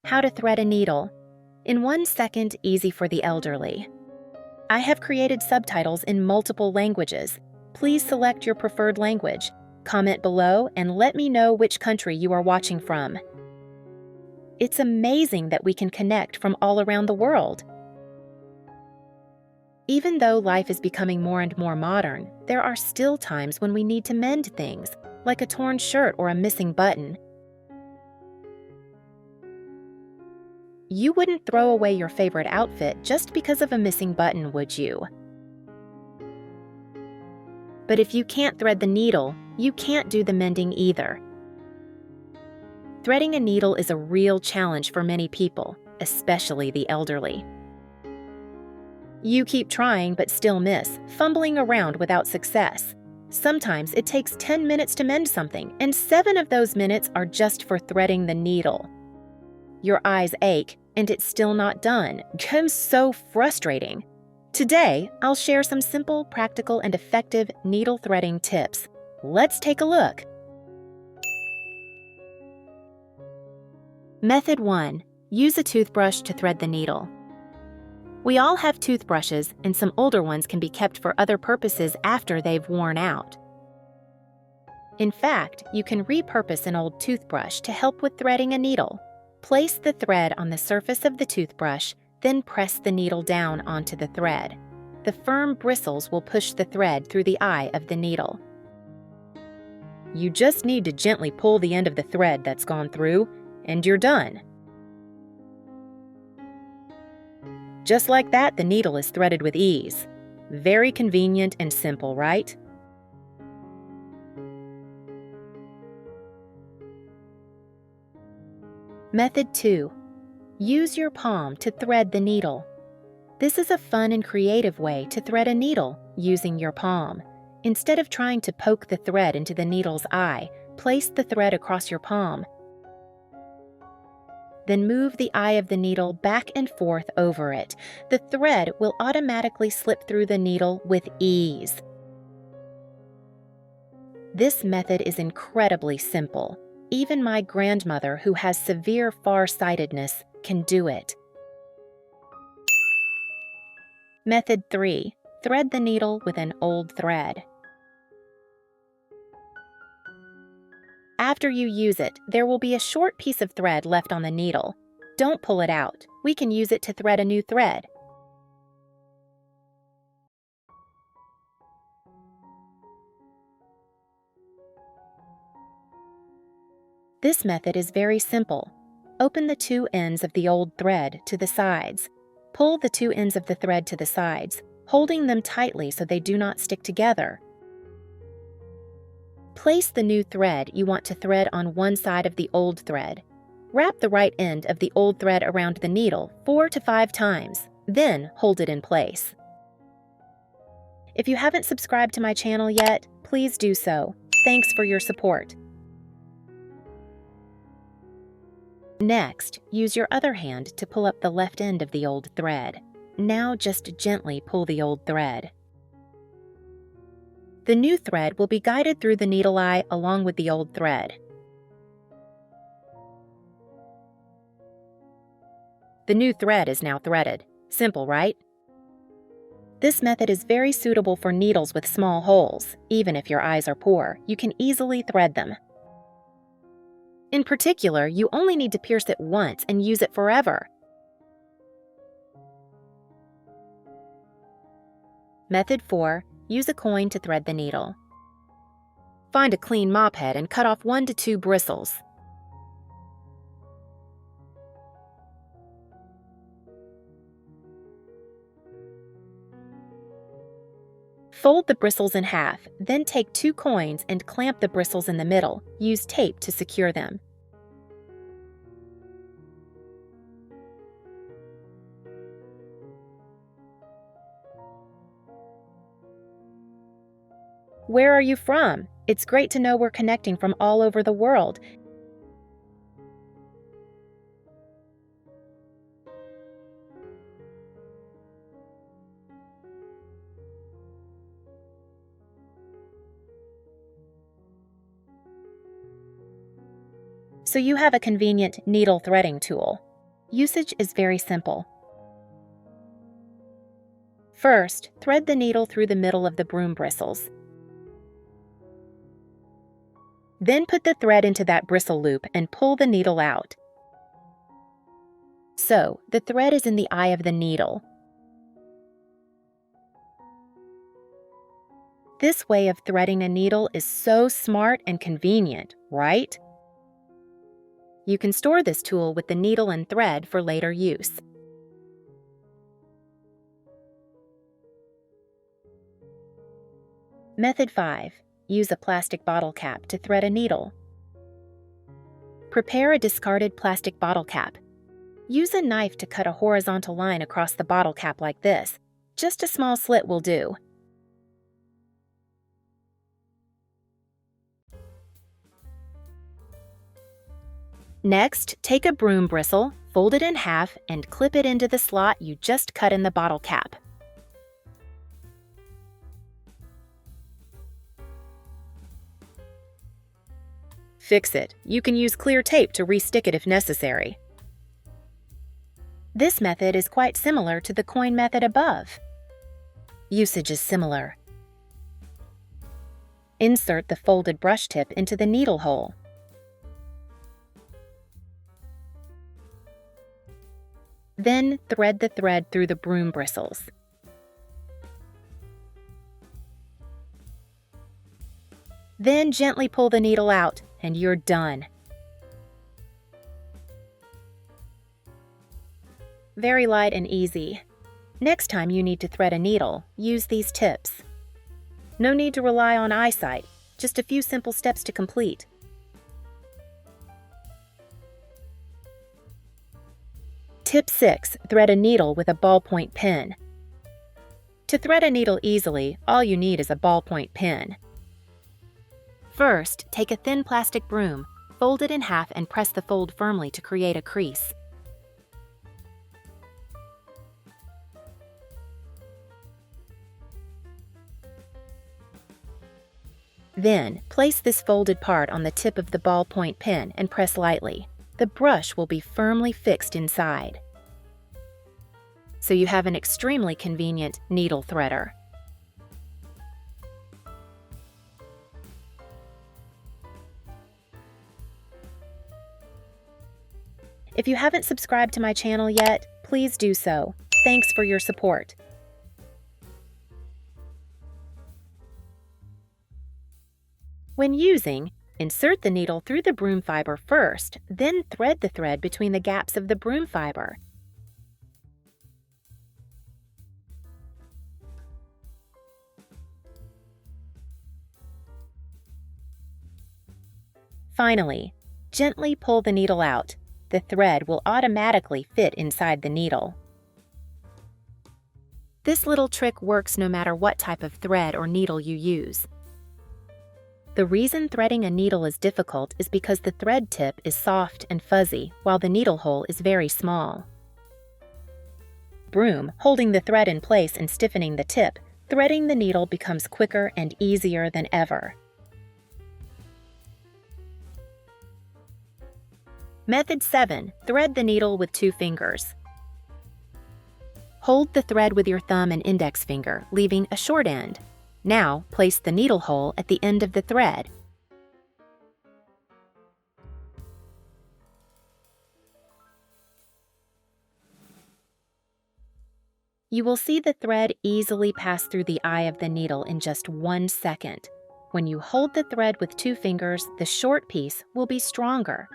How to thread a needle. In 1 second, easy for the elderly. I have created subtitles in multiple languages. Please select your preferred language. Comment below and let me know which country you are watching from. It's amazing that we can connect from all around the world. Even though life is becoming more and more modern, there are still times when we need to mend things, like a torn shirt or a missing button. You wouldn't throw away your favorite outfit just because of a missing button, would you? But if you can't thread the needle, you can't do the mending either. Threading a needle is a real challenge for many people, especially the elderly. You keep trying but still miss, fumbling around without success. Sometimes it takes 10 minutes to mend something, and 7 of those minutes are just for threading the needle. Your eyes ache, and it's still not done. It's so frustrating. Today, I'll share some simple, practical, and effective needle threading tips. Let's take a look. Method 1. Use a toothbrush to thread the needle. We all have toothbrushes, and some older ones can be kept for other purposes after they've worn out. In fact, you can repurpose an old toothbrush to help with threading a needle. Place the thread on the surface of the toothbrush, then press the needle down onto the thread. The firm bristles will push the thread through the eye of the needle. You just need to gently pull the end of the thread that's gone through, and you're done. Just like that, the needle is threaded with ease. Very convenient and simple, right? Method 2. Use your palm to thread the needle. This is a fun and creative way to thread a needle using your palm. Instead of trying to poke the thread into the needle's eye, place the thread across your palm. Then move the eye of the needle back and forth over it. The thread will automatically slip through the needle with ease. This method is incredibly simple. Even my grandmother, who has severe farsightedness, can do it. Method 3. Thread the needle with an old thread. After you use it, there will be a short piece of thread left on the needle. Don't pull it out. We can use it to thread a new thread. This method is very simple. Open the 2 ends of the old thread to the sides. Pull the 2 ends of the thread to the sides, holding them tightly so they do not stick together. Place the new thread you want to thread on one side of the old thread. Wrap the right end of the old thread around the needle 4 to 5 times, then hold it in place. If you haven't subscribed to my channel yet, please do so. Thanks for your support. Next, use your other hand to pull up the left end of the old thread. Now just gently pull the old thread. The new thread will be guided through the needle eye along with the old thread. The new thread is now threaded. Simple, right? This method is very suitable for needles with small holes. Even if your eyes are poor, you can easily thread them. In particular, you only need to pierce it once and use it forever. Method 4. Use a coin to thread the needle. Find a clean mop head and cut off 1 to 2 bristles. Fold the bristles in half, then take 2 coins and clamp the bristles in the middle. Use tape to secure them. Where are you from? It's great to know we're connecting from all over the world. So you have a convenient needle threading tool. Usage is very simple. First, thread the needle through the middle of the broom bristles. Then put the thread into that bristle loop and pull the needle out. So, the thread is in the eye of the needle. This way of threading a needle is so smart and convenient, right? You can store this tool with the needle and thread for later use. Method 5. Use a plastic bottle cap to thread a needle. Prepare a discarded plastic bottle cap. Use a knife to cut a horizontal line across the bottle cap like this. Just a small slit will do. Next, take a broom bristle, fold it in half, and clip it into the slot you just cut in the bottle cap. Fix it. You can use clear tape to re-stick it if necessary. This method is quite similar to the coin method above. Usage is similar. Insert the folded brush tip into the needle hole. Then thread the thread through the broom bristles. Then gently pull the needle out, and you're done. Very light and easy. Next time you need to thread a needle, use these tips. No need to rely on eyesight, just a few simple steps to complete. Tip 6. Thread a needle with a ballpoint pen. To thread a needle easily, all you need is a ballpoint pen. First, take a thin plastic broom, fold it in half and press the fold firmly to create a crease. Then, place this folded part on the tip of the ballpoint pen and press lightly. The brush will be firmly fixed inside. So you have an extremely convenient needle threader. If you haven't subscribed to my channel yet, please do so. Thanks for your support. When using, insert the needle through the broom fiber first, then thread the thread between the gaps of the broom fiber. Finally, gently pull the needle out. The thread will automatically fit inside the needle. This little trick works no matter what type of thread or needle you use. The reason threading a needle is difficult is because the thread tip is soft and fuzzy, while the needle hole is very small. Broom, holding the thread in place and stiffening the tip, threading the needle becomes quicker and easier than ever. Method 7. Thread the needle with 2 fingers. Hold the thread with your thumb and index finger, leaving a short end. Now, place the needle hole at the end of the thread. You will see the thread easily pass through the eye of the needle in just 1 second. When you hold the thread with 2 fingers, the short piece will be stronger.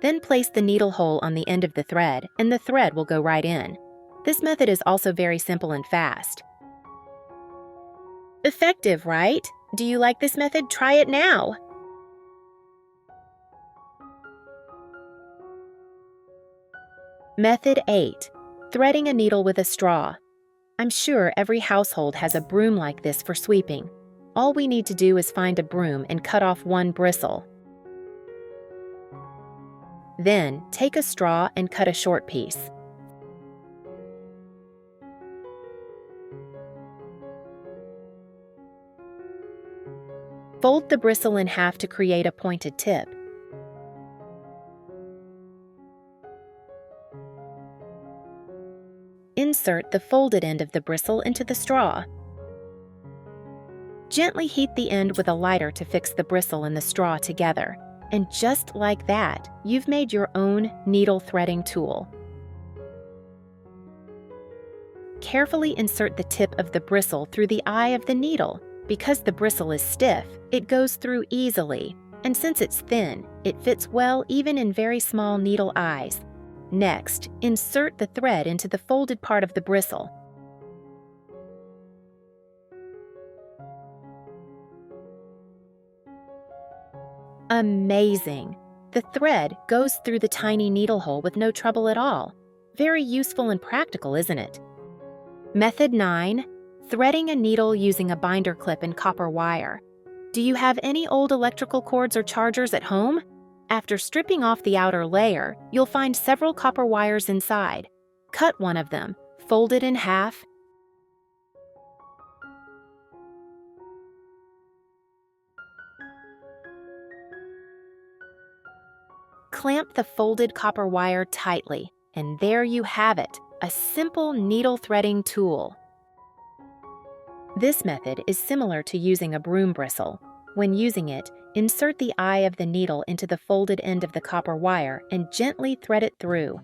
Then place the needle hole on the end of the thread, and the thread will go right in. This method is also very simple and fast. Effective, right? Do you like this method? Try it now! Method 8. Threading a needle with a straw. I'm sure every household has a broom like this for sweeping. All we need to do is find a broom and cut off 1 bristle. Then, take a straw and cut a short piece. Fold the bristle in half to create a pointed tip. insert the folded end of the bristle into the straw. Gently heat the end with a lighter to fix the bristle and the straw together. And just like that, you've made your own needle threading tool. Carefully insert the tip of the bristle through the eye of the needle. Because the bristle is stiff, it goes through easily, and since it's thin, it fits well even in very small needle eyes. Next, insert the thread into the folded part of the bristle. Amazing! The thread goes through the tiny needle hole with no trouble at all. Very useful and practical, isn't it? Method 9. Threading a needle using a binder clip and copper wire. Do you have any old electrical cords or chargers at home? After stripping off the outer layer, you'll find several copper wires inside. Cut one of them, fold it in half, clamp the folded copper wire tightly, and there you have it, a simple needle threading tool. This method is similar to using a broom bristle. When using it, insert the eye of the needle into the folded end of the copper wire and gently thread it through.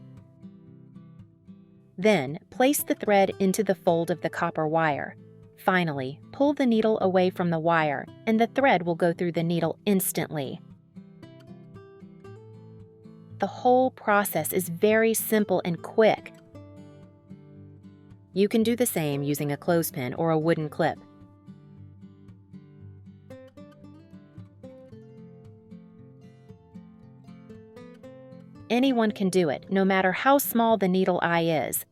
Then, place the thread into the fold of the copper wire. Finally, pull the needle away from the wire, and the thread will go through the needle instantly. The whole process is very simple and quick. You can do the same using a clothespin or a wooden clip. Anyone can do it, no matter how small the needle eye is.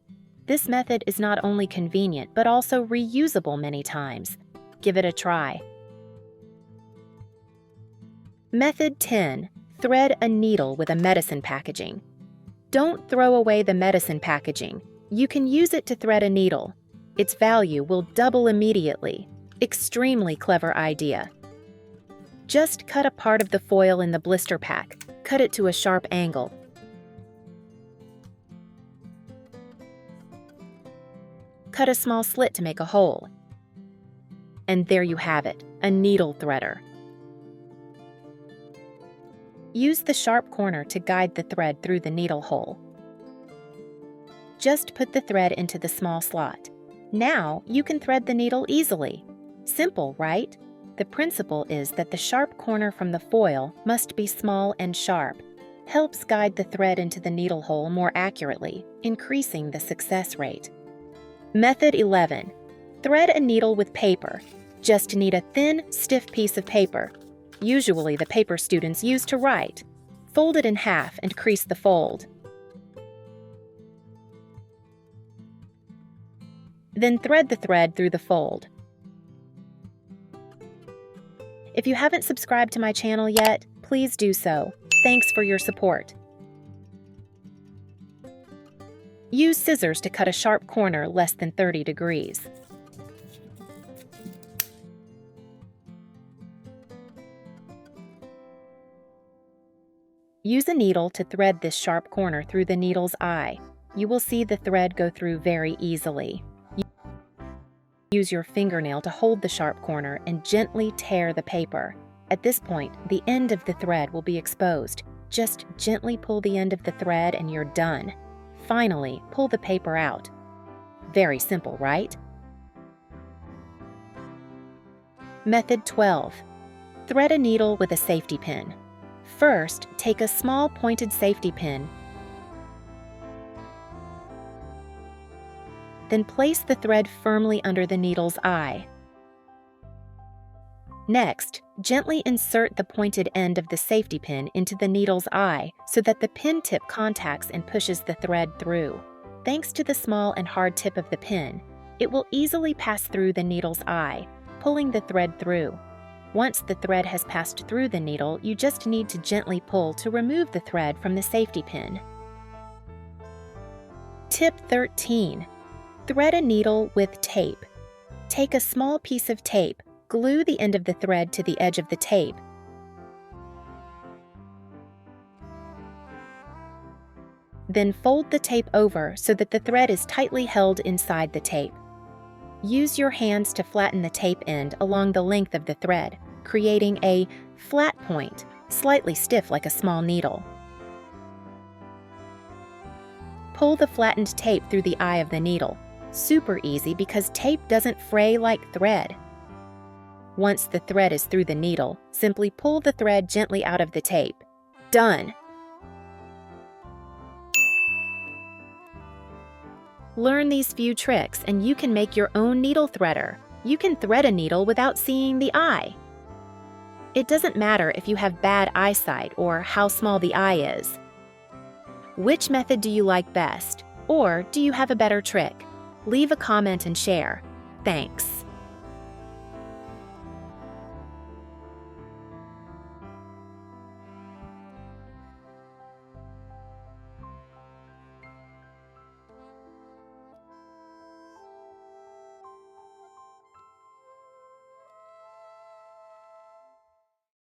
This method is not only convenient, but also reusable many times. Give it a try. Method 10. Thread a needle with a medicine packaging. Don't throw away the medicine packaging. You can use it to thread a needle. Its value will double immediately. Extremely clever idea. Just cut a part of the foil in the blister pack. Cut it to a sharp angle. Cut a small slit to make a hole. And there you have it, a needle threader. Use the sharp corner to guide the thread through the needle hole. Just put the thread into the small slot. Now you can thread the needle easily. Simple, right? The principle is that the sharp corner from the foil must be small and sharp. Helps guide the thread into the needle hole more accurately, increasing the success rate. Method 11. Thread a needle with paper. Just need a thin, stiff piece of paper. Usually the paper students use to write. Fold it in half and crease the fold. Then thread the thread through the fold. If you haven't subscribed to my channel yet, please do so. Thanks for your support. Use scissors to cut a sharp corner less than 30 degrees. Use a needle to thread this sharp corner through the needle's eye. You will see the thread go through very easily. Use your fingernail to hold the sharp corner and gently tear the paper. At this point, the end of the thread will be exposed. Just gently pull the end of the thread and you're done. Finally, pull the paper out. Very simple, right? Method 12. Thread a needle with a safety pin. First, take a small pointed safety pin. Then place the thread firmly under the needle's eye. Next, gently insert the pointed end of the safety pin into the needle's eye so that the pin tip contacts and pushes the thread through. Thanks to the small and hard tip of the pin, it will easily pass through the needle's eye, pulling the thread through. Once the thread has passed through the needle, you just need to gently pull to remove the thread from the safety pin. Tip 13. Thread a needle with tape. Take a small piece of tape, glue the end of the thread to the edge of the tape. Then fold the tape over so that the thread is tightly held inside the tape. Use your hands to flatten the tape end along the length of the thread, creating a flat point, slightly stiff like a small needle. Pull the flattened tape through the eye of the needle. Super easy because tape doesn't fray like thread. Once the thread is through the needle, simply pull the thread gently out of the tape. Done! Learn these few tricks and you can make your own needle threader. You can thread a needle without seeing the eye. It doesn't matter if you have bad eyesight or how small the eye is. Which method do you like best? Or do you have a better trick? Leave a comment and share. Thanks.